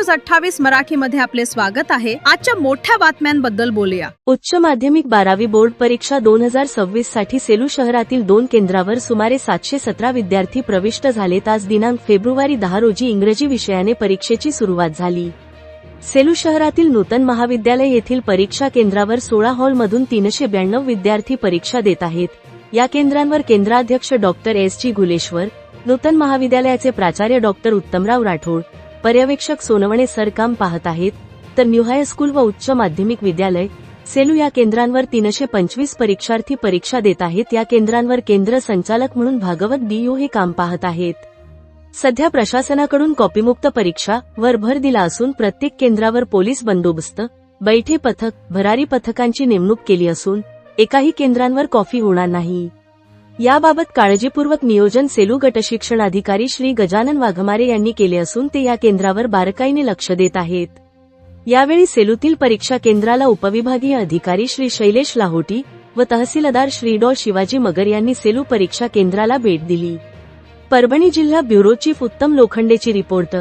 News 28 मराठीमध्ये आपले स्वागत आहे। आजच्या मोठ्या बातम्यांबद्दल बोलूया। उच्च माध्यमिक 12वी बोर्ड परीक्षा 2026 साठी सेलू शहरातील 2 केंद्रावर सुमारे 717 विद्यार्थी प्रविष्ट झालेत। आज दिनांक फेब्रुवारी 10 रोजी इंग्रजी विषयाने परीक्षेची सुरुवात झाली। सेलू शहरातील नूतन महाविद्यालय येथील परीक्षा केंद्रावर 16 हॉलमधून 392 विद्यार्थी परीक्षा देत आहेत। या केंद्रांवर केंद्राध्यक्ष डॉक्टर एस.जी. गुलेश्वर, नूतन महाविद्यालयाचे प्राचार्य डॉक्टर उत्तमराव राठोड, पर्यवेक्षक सोनवणे सर काम पाहत आहेत, तर न्यू हायस्कूल व उच्च माध्यमिक विद्यालय सेलू या केंद्रांवर 325 परीक्षार्थी परीक्षा देत आहेत। या केंद्रांवर केंद्र संचालक म्हणून भागवत डी.ओ. हे काम पाहत आहेत। सध्या प्रशासनाकडून कॉपीमुक्त परीक्षा वर भर दिला असून प्रत्येक केंद्रावर पोलीस बंदोबस्त, बैठे पथक, भरारी पथकांची नेमणूक केली असून एकाही केंद्रांवर कॉफी होणार नाही। याबाबत काळजीपूर्वक नियोजन सेलू गटशिक्षणाधिकारी श्री गजानन वाघमारे यांनी केले असून ते या केंद्रावर बारकाईने लक्ष देत आहेत। यावेळी सेलूतील परीक्षा केंद्राला उपविभागीय अधिकारी श्री शैलेश लाहोटी व तहसीलदार श्री डॉ. शिवाजी मगर यांनी सेलू परीक्षा केंद्राला भेट दिली। परभणी जिल्हा ब्युरो चीफ उत्तम लोखंडेची रिपोर्ट।